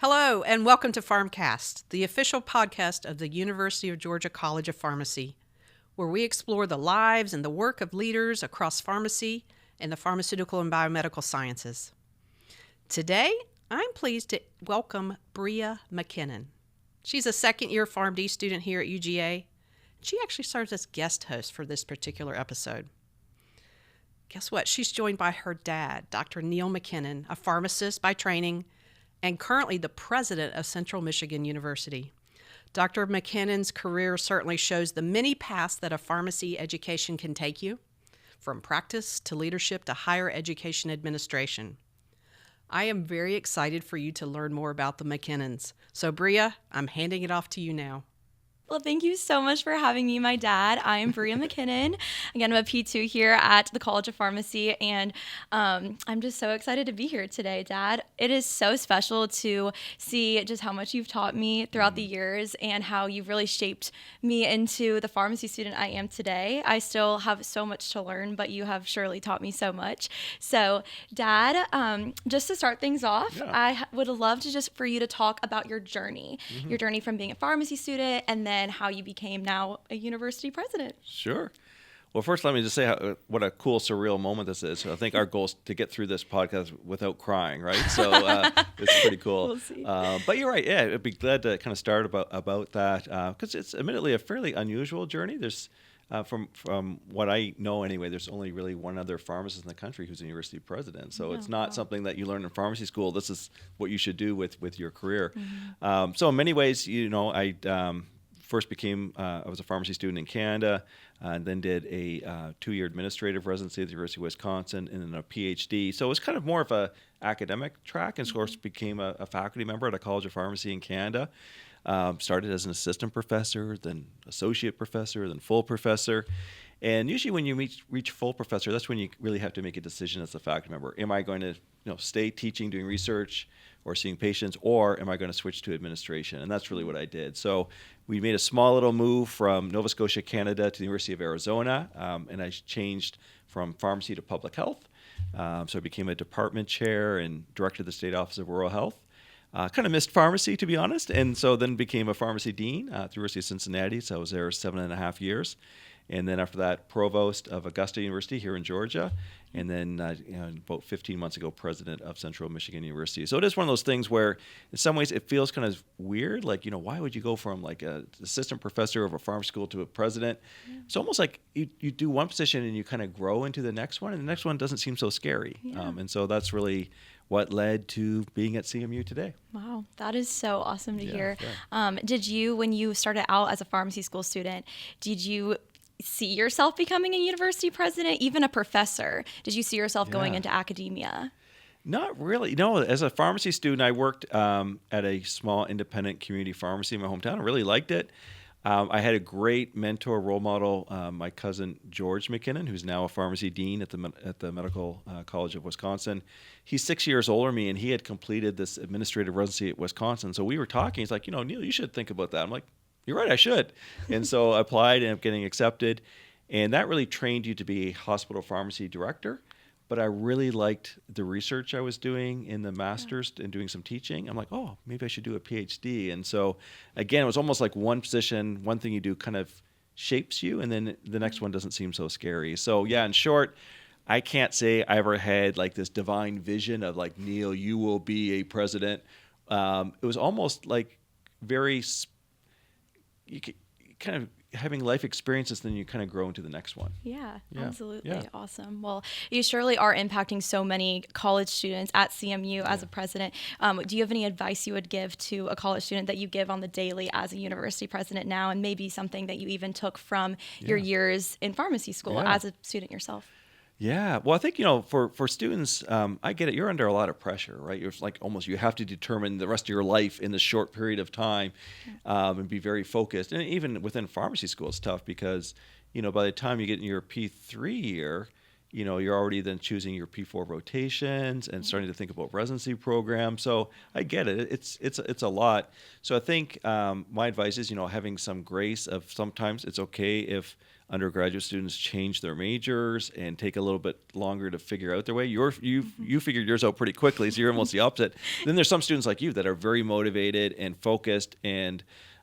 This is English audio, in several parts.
Hello, and welcome to PharmCast, the official podcast of the University of Georgia College of Pharmacy, where we explore the lives and the work of leaders across pharmacy and the pharmaceutical and biomedical sciences. Today, I'm pleased to welcome Breagh MacKinnon. She's a second-year PharmD student here at UGA. She actually serves as guest host for this particular episode. Guess what? She's joined by her dad, Dr. Neil MacKinnon, a pharmacist by training, and currently the president of Central Michigan University. Dr. MacKinnon's career certainly shows the many paths that a pharmacy education can take you, from practice to leadership to higher education administration. I am very excited for you to learn more about the MacKinnons. So, Breagh, I'm handing it off to you now. Well, thank you so much for having me, my dad. I am Breagh MacKinnon. Again, I'm a P2 here at the College of Pharmacy, and I'm just so excited to be here today, Dad. It is so special to see just how much you've taught me throughout the years and how you've really shaped me into the pharmacy student I am today. I still have so much to learn, but you have surely taught me so much. So, Dad, just to start things off, I would love to just for you to talk about your journey from being a pharmacy student and then how you became now a university president. Sure. Well, first, let me just say what a cool, surreal moment this is. So I think our goal is to get through this podcast without crying, right? So it's pretty cool. We'll see. But you're right. Yeah, I'd be glad to kind of start about that because it's admittedly a fairly unusual journey. There's from what I know anyway, there's only really one other pharmacist in the country who's a university president. So it's not something that you learn in pharmacy school. This is what you should do with your career. So in many ways, I first I was a pharmacy student in Canada, and then did a 2-year administrative residency at the University of Wisconsin, and then a PhD. So it was kind of more of a academic track, and of course became a faculty member at a College of Pharmacy in Canada. Started as an assistant professor, then associate professor, then full professor. And usually when you reach full professor, that's when you really have to make a decision as a faculty member. Am I going to stay teaching, doing research, or seeing patients, or am I going to switch to administration? And that's really what I did. So we made a small little move from Nova Scotia, Canada to the University of Arizona, and I changed from pharmacy to public health. So I became a department chair and director of the State Office of Rural Health. Kind of missed pharmacy, to be honest, and so then became a pharmacy dean at the University of Cincinnati. So I was there 7.5 years. And then after that, provost of Augusta University here in Georgia. And then about 15 months ago, president of Central Michigan University. So it is one of those things where in some ways it feels kind of weird. Like, why would you go from like an assistant professor of a pharmacy school to a president? Yeah. It's almost like you do one position and you kind of grow into the next one. And the next one doesn't seem so scary. Yeah. And so that's really what led to being at CMU today. Wow, that is so awesome to hear. Yeah. Did you, when you started out as a pharmacy school student, did you see yourself becoming a university president, even a professor? Did you see yourself going into academia? Not really. No, as a pharmacy student, I worked at a small independent community pharmacy in my hometown. I really liked it. I had a great mentor, role model, my cousin George MacKinnon, who's now a pharmacy dean at the Medical College of Wisconsin. He's 6 years older than me, and he had completed this administrative residency at Wisconsin. So we were talking. He's like, Neil, you should think about that. I'm like, you're right, I should. And so I applied and ended up getting accepted. And that really trained you to be a hospital pharmacy director. But I really liked the research I was doing in the master's and doing some teaching. I'm like, oh, maybe I should do a PhD. And so, again, it was almost like one position, one thing you do kind of shapes you, and then the next one doesn't seem so scary. So, yeah, in short, I can't say I ever had like this divine vision of like, Neil, you will be a president. It was almost like very kind of having life experiences, then you kind of grow into the next one. Yeah. Absolutely. Yeah. Awesome. Well, you surely are impacting so many college students at CMU as a president. Do you have any advice you would give to a college student that you give on the daily as a university president now, and maybe something that you even took from your years in pharmacy school as a student yourself? Yeah. Well, I think, for students, I get it. You're under a lot of pressure, right? You're like almost you have to determine the rest of your life in this short period of time and be very focused. And even within pharmacy school, it's tough because, by the time you get in your P3 year, you're already then choosing your P4 rotations and starting to think about residency programs. So I get it. It's a lot. So I think my advice is, having some grace of sometimes it's okay if undergraduate students change their majors and take a little bit longer to figure out their way. You figured yours out pretty quickly, so you're almost the opposite. Then there's some students like you that are very motivated and focused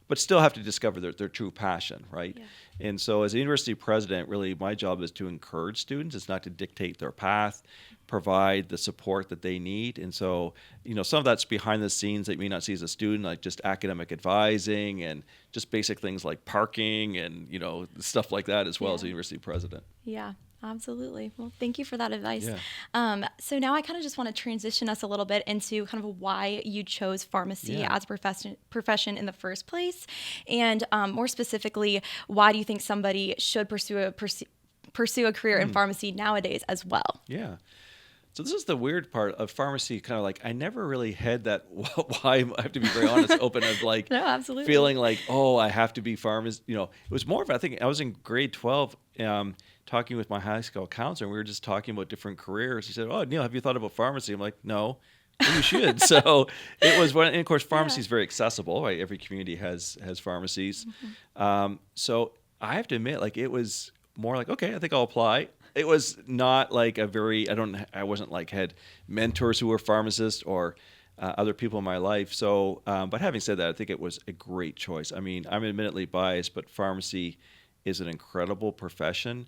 but still have to discover their true passion, right? Yeah. And so as a university president, really my job is to encourage students. It's not to dictate their path, provide the support that they need. And so, some of that's behind the scenes that you may not see as a student, like just academic advising and just basic things like parking and, stuff like that as well as a university president. Yeah. Absolutely. Well, thank you for that advice. Yeah. So now I kind of just want to transition us a little bit into kind of why you chose pharmacy as a profession in the first place. And more specifically, why do you think somebody should pursue a career in pharmacy nowadays as well? Yeah. So this is the weird part of pharmacy, kind of like I never really had that why, I have to be very honest, open of like No, absolutely. feeling like, I have to be pharmacist. It was more of, I think I was in grade 12 talking with my high school counselor, and we were just talking about different careers. He said, Neil, have you thought about pharmacy? I'm like, no. Well, you should. So it was and of course, pharmacy is very accessible, right? Every community has pharmacies. So I have to admit, like, it was more like, okay, I think I'll apply. It was not like I wasn't like had mentors who were pharmacists or other people in my life. So, but having said that, I think it was a great choice. I mean, I'm admittedly biased, but pharmacy is an incredible profession.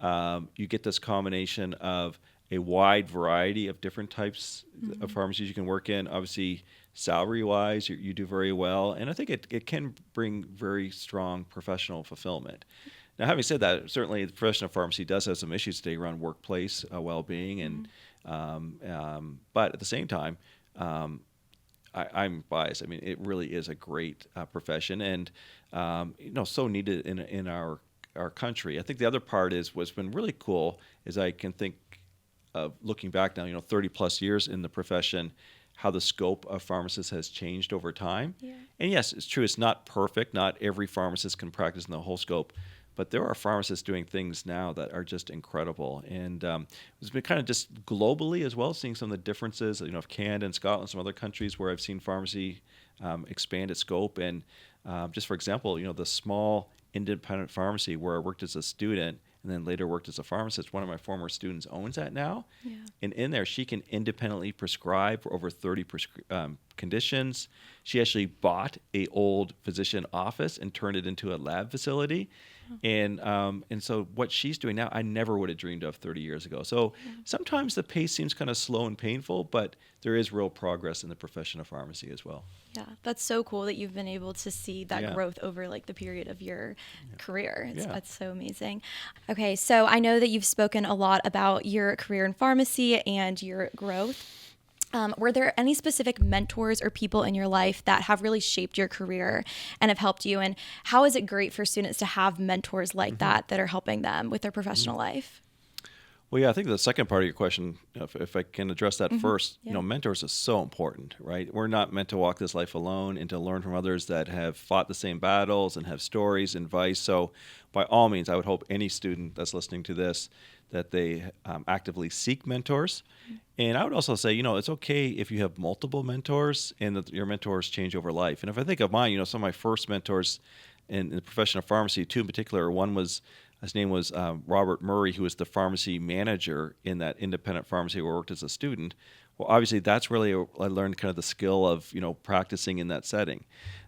You get this combination of a wide variety of different types of pharmacies you can work in. Obviously, salary-wise, you do very well. And I think it can bring very strong professional fulfillment. Now, having said that, certainly the profession of pharmacy does have some issues today around workplace well-being, and but at the same time, I'm biased. I mean, it really is a great profession, and so needed in our country. I think the other part what's been really cool is I can think of looking back now, 30 plus years in the profession, how the scope of pharmacists has changed over time. Yeah. And yes, it's true, it's not perfect. Not every pharmacist can practice in the whole scope. But there are pharmacists doing things now that are just incredible. And it's been kind of just globally as well, seeing some of the differences, of Canada and Scotland, some other countries where I've seen pharmacy expand its scope. And just for example, the small independent pharmacy where I worked as a student and then later worked as a pharmacist, one of my former students owns that now. Yeah. And in there, she can independently prescribe for over 30 conditions. She actually bought a old physician office and turned it into a lab facility. And so what she's doing now, I never would have dreamed of 30 years ago. So sometimes the pace seems kind of slow and painful, but there is real progress in the profession of pharmacy as well. Yeah, that's so cool that you've been able to see that growth over like the period of your career. That's so amazing. Okay, so I know that you've spoken a lot about your career in pharmacy and your growth. Were there any specific mentors or people in your life that have really shaped your career and have helped you? And how is it great for students to have mentors like that are helping them with their professional life? Well, yeah, I think the second part of your question, if I can address that first, mentors is so important, right? We're not meant to walk this life alone and to learn from others that have fought the same battles and have stories and advice. So by all means, I would hope any student that's listening to this, that they actively seek mentors. And I would also say, it's okay if you have multiple mentors and that your mentors change over life. And if I think of mine, some of my first mentors in the profession of pharmacy, two in particular, his name was Robert Murray, who was the pharmacy manager in that independent pharmacy where I worked as a student. Well, obviously, that's really I learned kind of the skill of, practicing in that setting.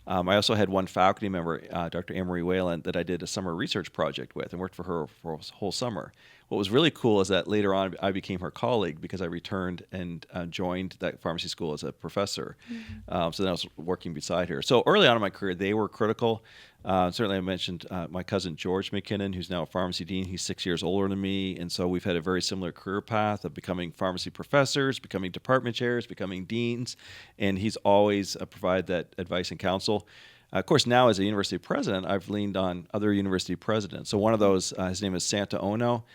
I also had one faculty member, Dr. Anne-Marie Whalen, that I did a summer research project with and worked for her for a whole summer. What was really cool is that later on I became her colleague because I returned and joined that pharmacy school as a professor. So then I was working beside her. So early on in my career, they were critical. Certainly I mentioned my cousin Breagh MacKinnon, who's now a pharmacy dean. He's 6 years older than me. And so we've had a very similar career path of becoming pharmacy professors, becoming department chairs, becoming deans. And he's always provided that advice and counsel. Of course, now as a university president, I've leaned on other university presidents. So one of those, his name is Santa Ono.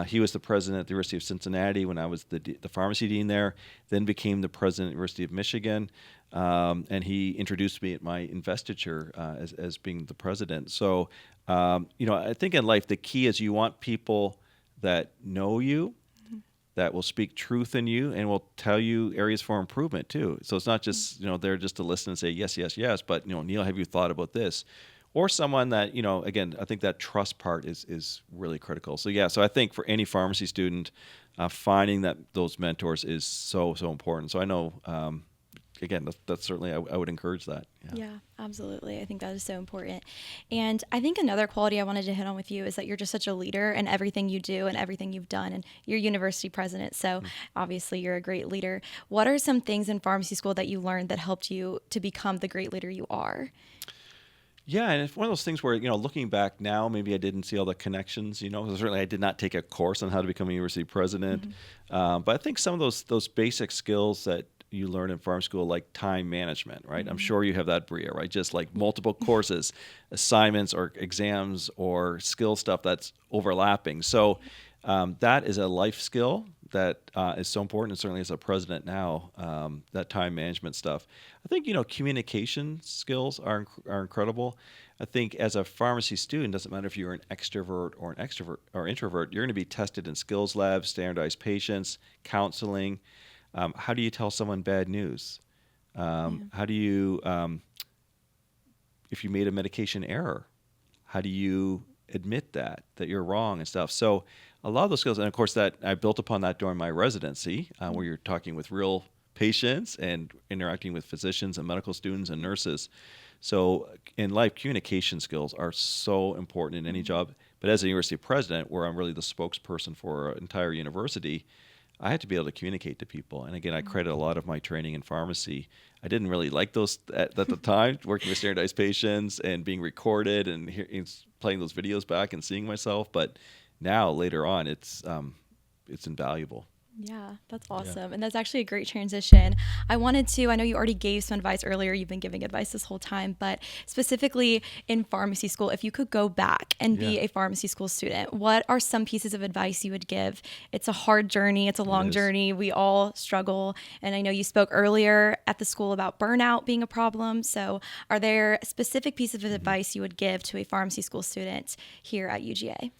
He was the president at the University of Cincinnati when I was the pharmacy dean there, then became the president at the University of Michigan. And he introduced me at my investiture as being the president. So, I think in life, the key is you want people that know you that will speak truth in you and will tell you areas for improvement too. So it's not just, they're just to listen and say, yes, yes, yes, but, Neil, have you thought about this? Or someone that, again, I think that trust part is really critical. So yeah, so I think for any pharmacy student, finding those mentors is so, so important. So I know, again, that's certainly, I would encourage that. Yeah, absolutely. I think that is so important. And I think another quality I wanted to hit on with you is that you're just such a leader in everything you do and everything you've done. And you're university president, so obviously you're a great leader. What are some things in pharmacy school that you learned that helped you to become the great leader you are? Yeah, and it's one of those things where, looking back now, maybe I didn't see all the connections, certainly I did not take a course on how to become a university president. But I think some of those basic skills that you learn in farm school, like time management, right? I'm sure you have that, Breagh, right? Just like multiple courses, assignments or exams or skill stuff that's overlapping. So that is a life skill that is so important, and certainly as a president now, that time management stuff. I think, communication skills are incredible. I think as a pharmacy student, doesn't matter if you're an extrovert or an extrovert or introvert, you're going to be tested in skills labs, standardized patients, counseling. How do you tell someone bad news? How do you, if you made a medication error, how do you admit that you're wrong and stuff? So a lot of those skills, and of course that I built upon that during my residency, where you're talking with real patients and interacting with physicians and medical students and nurses. So in life, communication skills are so important in any job. But as a university president, where I'm really the spokesperson for an entire university, I had to be able to communicate to people. And again, I credit a lot of my training in pharmacy. I didn't really like those at the time, working with standardized patients and being recorded and playing those videos back and seeing myself. But now, later on, it's invaluable. Yeah, that's awesome. And that's actually a great transition. I know you already gave some advice earlier. You've been giving advice this whole time, but specifically in pharmacy school, if you could go back and be a pharmacy school student, what are some pieces of advice you would give? It's a hard journey. It's a long journey. We all struggle. And I know you spoke earlier at the school about burnout being a problem. So are there specific pieces of advice you would give to a pharmacy school student here at UGA?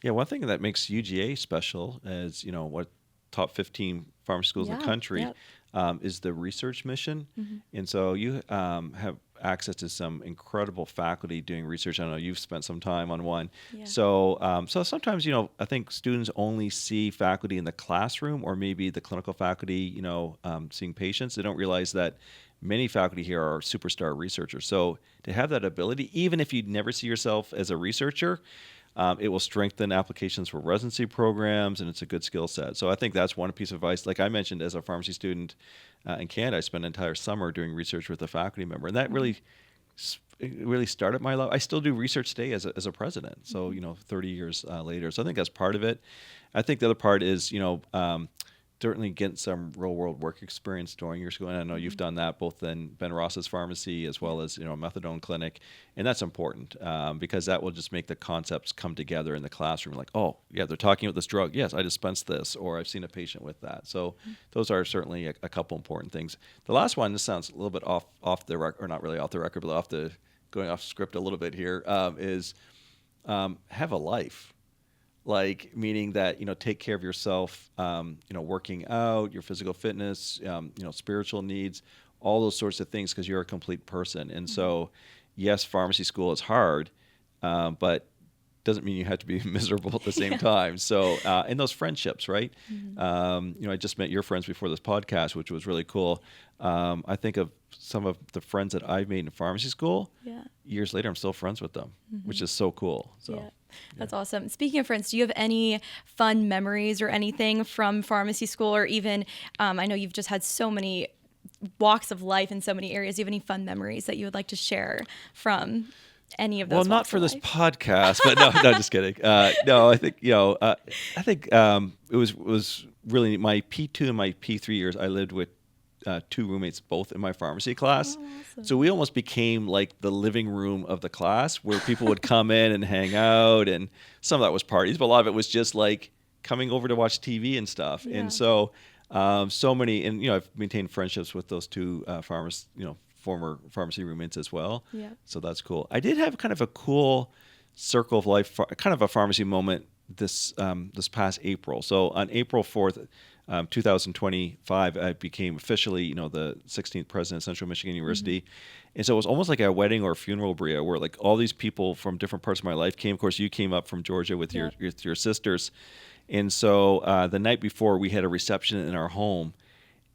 Yeah, one thing that makes UGA special is, what top 15 pharmacy schools in the country is the research mission. And so you have access to some incredible faculty doing research. I know you've spent some time on one. Yeah. So sometimes, I think students only see faculty in the classroom or maybe the clinical faculty, seeing patients. They don't realize that many faculty here are superstar researchers. So to have that ability, even if you never see yourself as a researcher, it will strengthen applications for residency programs, and it's a good skill set. So I think that's one piece of advice. Like I mentioned, as a pharmacy student in Canada, I spent an entire summer doing research with a faculty member, and that really started my love. I still do research today as a president, so 30 years later. So I think that's part of it. I think the other part is certainly getting some real world work experience during your school. And I know you've done that both in Ben Ross's pharmacy as well as methadone clinic, and that's important because that will just make the concepts come together in the classroom. Like, oh yeah, they're talking about this drug. Yes, I dispensed this, or I've seen a patient with that. So those are certainly a couple important things. The last one, this sounds a little bit off the record, or not really off the record, but going off script a little bit here, is have a life. Like, meaning that, take care of yourself, working out, your physical fitness, spiritual needs, all those sorts of things, because you're a complete person. And so, yes, pharmacy school is hard, but doesn't mean you have to be miserable at the same time. So, and those friendships, right? I just met your friends before this podcast, which was really cool. I think of some of the friends that I've made in pharmacy school. Yeah. Years later, I'm still friends with them, which is so cool. So. Yeah. That's awesome. Speaking of friends, do you have any fun memories or anything from pharmacy school, or even, I know you've just had so many walks of life in so many areas. Do you have any fun memories that you would like to share from any of those? Well, not for this podcast, but no, just kidding. No, I think, it was really my P2 and my P3 years. I lived with two roommates, both in my pharmacy class. Oh, awesome. So we almost became like the living room of the class, where people would come in and hang out, and some of that was parties, but a lot of it was just like coming over to watch TV and stuff. Yeah. And so, so many, and I've maintained friendships with those two former pharmacy roommates as well. Yeah. So that's cool. I did have kind of a cool circle of life, kind of a pharmacy moment this past April. So on April 4th, 2025, I became officially, the 16th president of Central Michigan University. And so it was almost like a wedding or a funeral, Breagh, where like all these people from different parts of my life came. Of course, you came up from Georgia with your sisters. And so the night before, we had a reception in our home.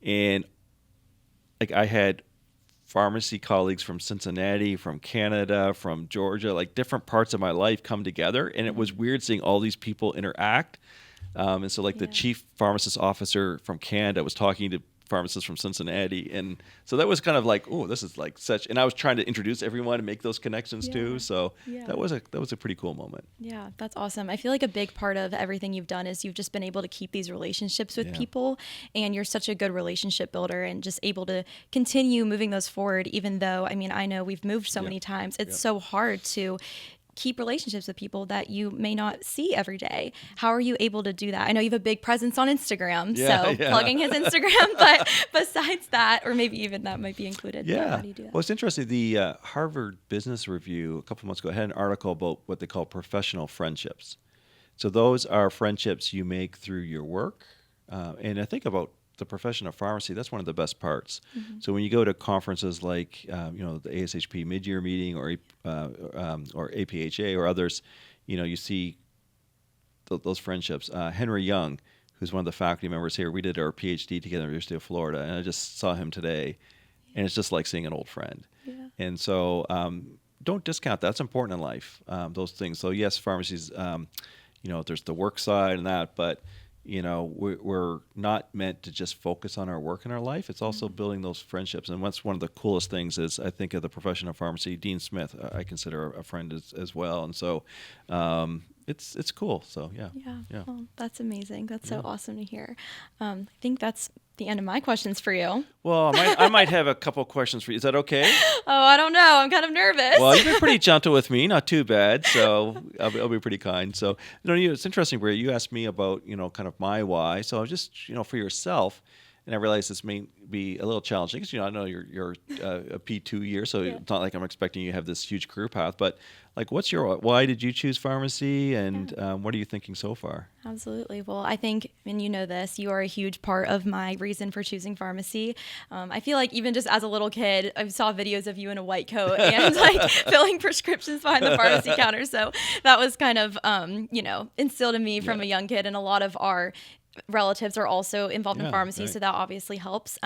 And like I had pharmacy colleagues from Cincinnati, from Canada, from Georgia, like different parts of my life come together. And it was weird seeing all these people interact. And so like the chief pharmacist officer from Canada was talking to pharmacists from Cincinnati. And so that was kind of like, oh, this is like such, and I was trying to introduce everyone and make those connections too. So that was a pretty cool moment. Yeah, that's awesome. I feel like a big part of everything you've done is you've just been able to keep these relationships with people, and you're such a good relationship builder and just able to continue moving those forward, even though, I mean, I know we've moved so many times. It's so hard to keep relationships with people that you may not see every day. How are you able to do that? I know you have a big presence on Instagram, plugging his Instagram, but besides that, or maybe even that might be included. Yeah. How do you do that? Well, it's interesting. The Harvard Business Review a couple months ago had an article about what they call professional friendships. So those are friendships you make through your work. And I think about the profession of pharmacy, that's one of the best parts. So when you go to conferences like, the ASHP mid-year meeting or APHA or others, you see those friendships. Henry Young, who's one of the faculty members here, we did our PhD together at the University of Florida, and I just saw him today, and it's just like seeing an old friend. Yeah. And so don't discount that. That's important in life, those things. So yes, pharmacies, there's the work side and that, but we're not meant to just focus on our work in our life. It's also building those friendships. And what's one of the coolest things is I think of the profession of pharmacy, Dean Smith, I consider a friend as well. And so it's cool. So yeah. Well, that's amazing. That's so awesome to hear. I think that's the end of my questions for you. Well, I might have a couple questions for you. Is that okay? Oh, I don't know. I'm kind of nervous. Well, you've been pretty gentle with me, not too bad. So I'll be pretty kind. So, it's interesting, Breagh, you asked me about, kind of my why. So just, for yourself, and I realize this may be a little challenging because, I know you're a P2 year, so it's not like I'm expecting you to have this huge career path, but like, why did you choose pharmacy, and what are you thinking so far? Absolutely. Well, I think, and you know this, you are a huge part of my reason for choosing pharmacy. I feel like even just as a little kid, I saw videos of you in a white coat and like filling prescriptions behind the pharmacy counter. So that was kind of, instilled in me from a young kid, and a lot of our relatives are also involved in pharmacy, so that obviously helps.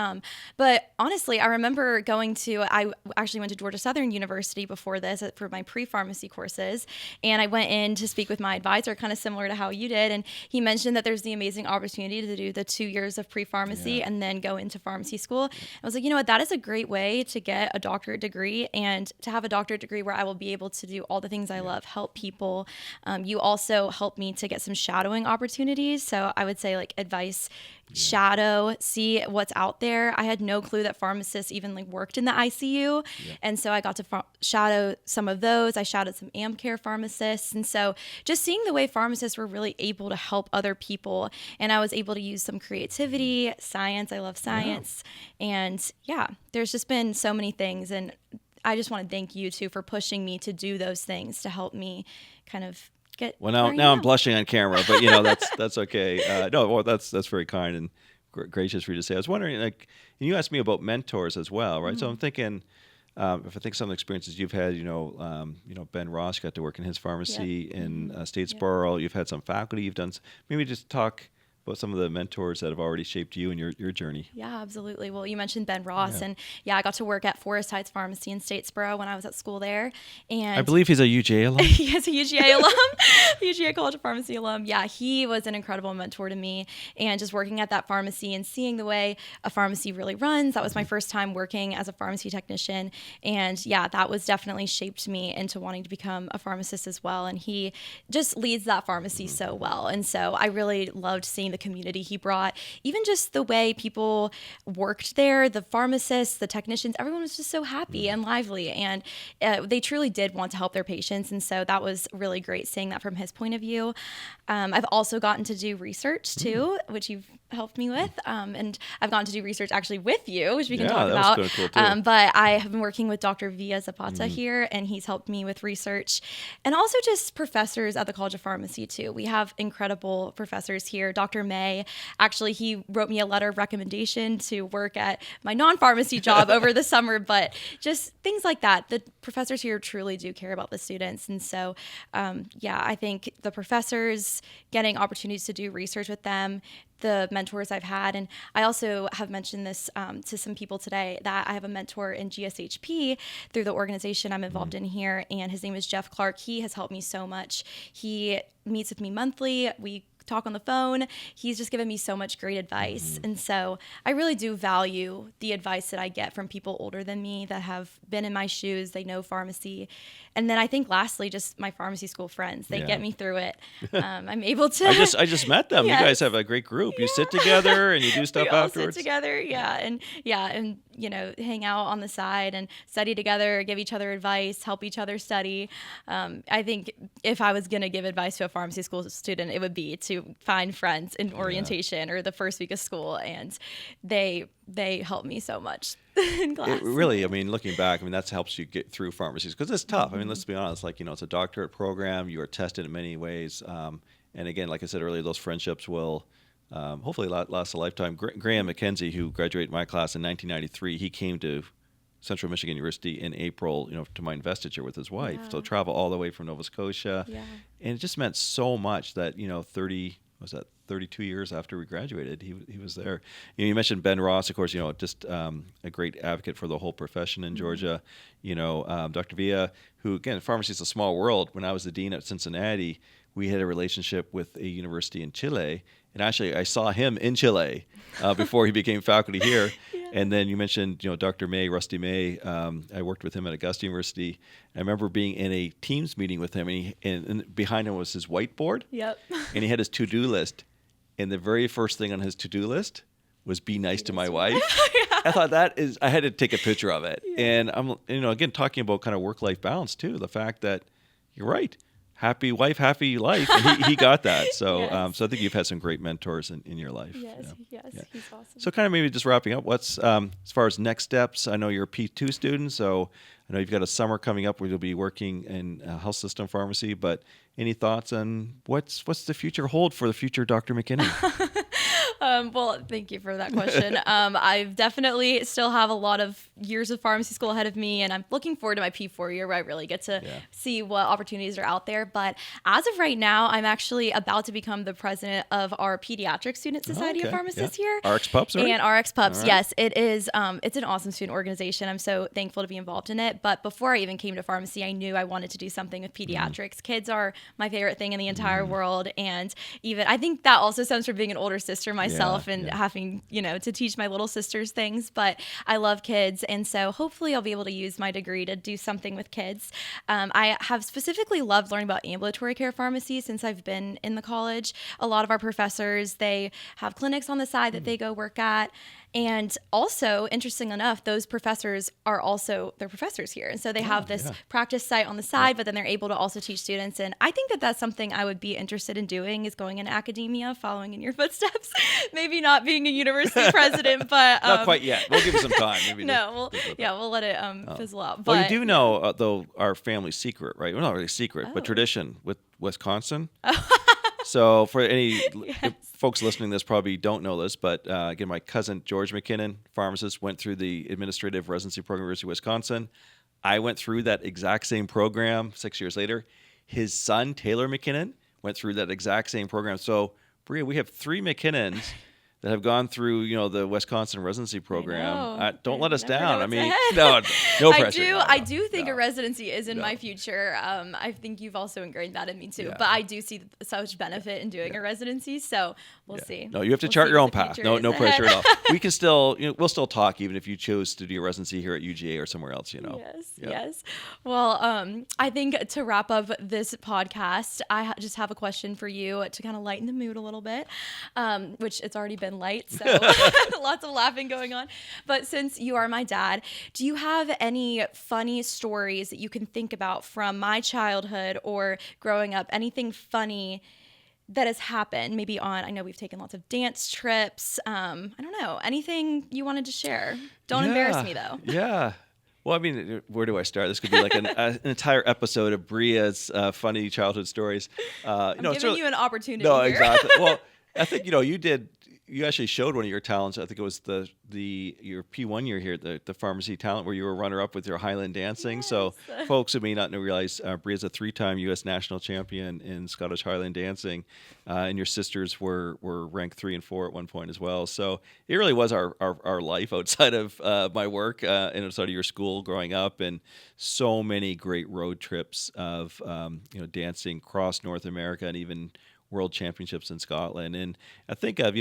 But honestly, I remember I actually went to Georgia Southern University before this for my pre-pharmacy courses, and I went in to speak with my advisor, kind of similar to how you did, and he mentioned that there's the amazing opportunity to do the 2 years of pre-pharmacy and then go into pharmacy school. I was like, you know what, that is a great way to get a doctorate degree, and to have a doctorate degree where I will be able to do all the things I love, help people. You also helped me to get some shadowing opportunities, so I would say like advice, shadow, see what's out there. I had no clue that pharmacists even like worked in the ICU. And so I got to shadow some of those. I shadowed some AmCare pharmacists. And so just seeing the way pharmacists were really able to help other people. And I was able to use some creativity, science. I love science. And there's just been so many things. And I just want to thank you too for pushing me to do those things to help me kind of now I'm blushing on camera, but that's okay. That's very kind and gracious for you to say. I was wondering, and you asked me about mentors as well, right? So I'm thinking, if I think some of the experiences you've had, Ben Ross got to work in his pharmacy in Statesboro. You've had some faculty. You've done. Maybe just talk about some of the mentors that have already shaped you and your journey. Yeah, absolutely. Well, you mentioned Ben Ross, and I got to work at Forest Heights Pharmacy in Statesboro when I was at school there. And I believe he's a UGA alum. He is a UGA alum, UGA College of Pharmacy alum. Yeah, he was an incredible mentor to me, and just working at that pharmacy and seeing the way a pharmacy really runs. That was my first time working as a pharmacy technician, and that was definitely shaped me into wanting to become a pharmacist as well. And he just leads that pharmacy so well, and so I really loved seeing seeing the community he brought, even just the way people worked there, the pharmacists, the technicians, everyone was just so happy and lively, and they truly did want to help their patients. And so that was really great seeing that from his point of view. I've also gotten to do research too, which you've helped me with. And I've gotten to do research actually with you, which we can talk about. Was cool too. But I have been working with Dr. Via Zapata here, and he's helped me with research, and also just professors at the College of Pharmacy too. We have incredible professors here. Dr. May, actually, he wrote me a letter of recommendation to work at my non-pharmacy job over the summer, but just things like that. The professors here truly do care about the students. And so, I think the professors, getting opportunities to do research with them, the mentors I've had. And I also have mentioned this to some people today, that I have a mentor in GSHP through the organization I'm involved in here. And his name is Jeff Clark. He has helped me so much. He meets with me monthly. We talk on the phone. He's just given me so much great advice. And so I really do value the advice that I get from people older than me that have been in my shoes. They know pharmacy. And then I think lastly, just my pharmacy school friends. They get me through it. I'm able to. I just met them. Yes. You guys have a great group. You sit together and you do stuff we all afterwards. Sit together, and hang out on the side and study together, give each other advice, help each other study. I think if I was going to give advice to a pharmacy school student, it would be to find friends in orientation or the first week of school, and they help me so much in class. Really, I mean, looking back, I mean, that helps you get through pharmacies because it's tough. I mean, let's be honest, it's a doctorate program. You are tested in many ways. And again, like I said earlier, those friendships will hopefully last a lifetime. Breagh MacKinnon, who graduated my class in 1993, he came to Central Michigan University in April, to my investiture with his wife. Yeah. So travel all the way from Nova Scotia. Yeah. And it just meant so much that, 32 years after we graduated, he was there. You mentioned Ben Ross, of course, just a great advocate for the whole profession in Georgia. Dr. Villa, who, again, pharmacy is a small world. When I was the dean at Cincinnati, we had a relationship with a university in Chile. And actually, I saw him in Chile before he became faculty here. Yeah. And then you mentioned, Dr. May, Rusty May. I worked with him at Augusta University. I remember being in a Teams meeting with him, and behind him was his whiteboard. Yep. And he had his to-do list. And the very first thing on his to-do list was be nice to my wife. Yeah. I thought I had to take a picture of it. Yeah. And I'm, again, talking about kind of work-life balance too. The fact that you're right. Happy wife, happy life. And he got that. So yes. So I think you've had some great mentors in your life. Yes, yeah. He's awesome. So kind of maybe just wrapping up, what's as far as next steps? I know you're a P2 student, so I know you've got a summer coming up where you'll be working in health system pharmacy, but any thoughts on what's the future hold for the future Dr. MacKinnon? Well, thank you for that question. I definitely still have a lot of years of pharmacy school ahead of me, and I'm looking forward to my P4 year where I really get to see what opportunities are out there. But as of right now, I'm actually about to become the president of our Pediatric Student Society of Pharmacists here. RX Pups, right? And RX Pups, yes. It is. It's an awesome student organization. I'm so thankful to be involved in it. But before I even came to pharmacy, I knew I wanted to do something with pediatrics. Kids are my favorite thing in the entire world. And even, I think that also stems from being an older sister myself and having, to teach my little sisters things. But I love kids. And so hopefully I'll be able to use my degree to do something with kids. I have specifically loved learning about ambulatory care pharmacy since I've been in the college. A lot of our professors, they have clinics on the side that they go work at. And also, interesting enough, those professors are also, they're professors here. And so they have this practice site on the side, but then they're able to also teach students. And I think that that's something I would be interested in doing, is going into academia, following in your footsteps. Maybe not being a university president, but... not quite yet. We'll give it some time. Maybe we'll let it fizzle out. But you do know, though, our family secret, right? Well, not really secret, but tradition with Wisconsin. So for any folks listening to this probably don't know this, but again, my cousin George MacKinnon, pharmacist, went through the administrative residency program at University of Wisconsin. I went through that exact same program 6 years later. His son, Taylor MacKinnon, went through that exact same program. So, Breagh, we have three MacKinnons that have gone through, the Wisconsin residency program. Don't let us Never know down. I what's mean, ahead. no pressure. I do think a residency is in my future. I think you've also ingrained that in me too. Yeah. But I do see such benefit in doing a residency. So we'll see. No, you have to We'll chart see your what own the path. future No is pressure ahead. at all. We can still, we'll still talk even if you chose to do a residency here at UGA or somewhere else. Yes. Well, I think to wrap up this podcast, I just have a question for you to kind of lighten the mood a little bit, which it's already been light, so lots of laughing going on. But since you are my dad, do you have any funny stories that you can think about from my childhood or growing up? Anything funny that has happened, maybe I know we've taken lots of dance trips. I don't know, anything you wanted to share? Don't embarrass me though. Yeah. Well, I mean, where do I start? This could be like an entire episode of Breagh's funny childhood stories. I'm giving you an opportunity No, here. exactly. Well, I think, you actually showed one of your talents. I think it was your P1 year here, the pharmacy talent, where you were runner-up with your Highland dancing. Yes. So folks who may not realize, Breagh's a 3-time U.S. national champion in Scottish Highland dancing, and your sisters were ranked 3 and 4 at one point as well. So it really was our life outside of my work and outside of your school growing up, and so many great road trips of dancing across North America and even World Championships in Scotland. And I think of,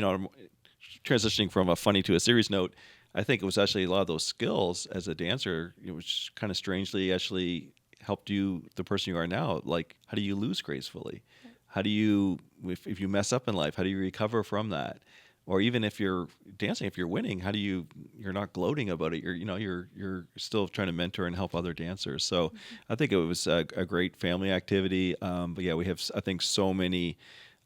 transitioning from a funny to a serious note, I think it was actually a lot of those skills as a dancer, which kind of strangely actually helped you, the person you are now. Like, how do you lose gracefully? How do you, if you mess up in life, how do you recover from that? Or even if you're dancing, if you're winning, how do you're not gloating about it? You're still trying to mentor and help other dancers. So I think it was a great family activity. But yeah, we have, I think, so many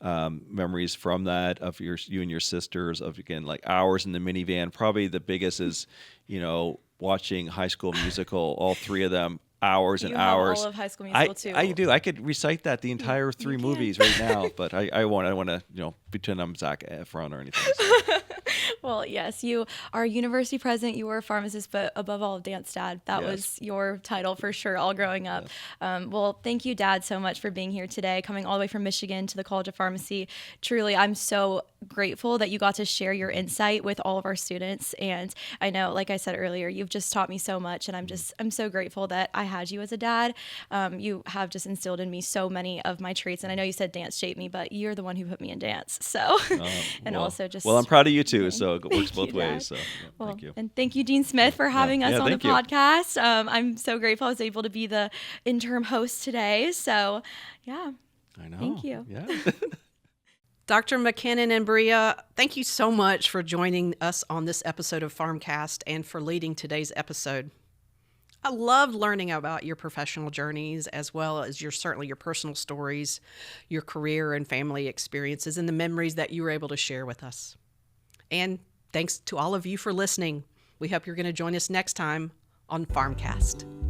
memories from that of you and your sisters, of, again, like hours in the minivan. Probably the biggest is, watching High School Musical, all 3 of them, hours and hours. All of High School Musical too. I do. I could recite that the entire 3 movies right now, but I won't. I don't want to, pretend I'm Zac Efron or anything. So. Well, yes, you are a university president, you were a pharmacist, but above all, dance dad. That was your title for sure, all growing up. Yes. Well, thank you, Dad, so much for being here today, coming all the way from Michigan to the College of Pharmacy. Truly, I'm so grateful that you got to share your insight with all of our students. And I know, like I said earlier, you've just taught me so much, and I'm so grateful that I had you as a dad. You have just instilled in me so many of my traits. And I know you said dance shaped me, but you're the one who put me in dance. So, and also just... Well, I'm proud of you too, so it works both ways. So, thank you. And thank you, Dean Smith, for having us on the podcast. I'm so grateful I was able to be the interim host today. So, yeah. I know. Thank you. Yeah. Dr. MacKinnon and Breagh, thank you so much for joining us on this episode of PharmCast and for leading today's episode. I loved learning about your professional journeys, as well as certainly your personal stories, your career and family experiences, and the memories that you were able to share with us. And thanks to all of you for listening. We hope you're going to join us next time on PharmCast.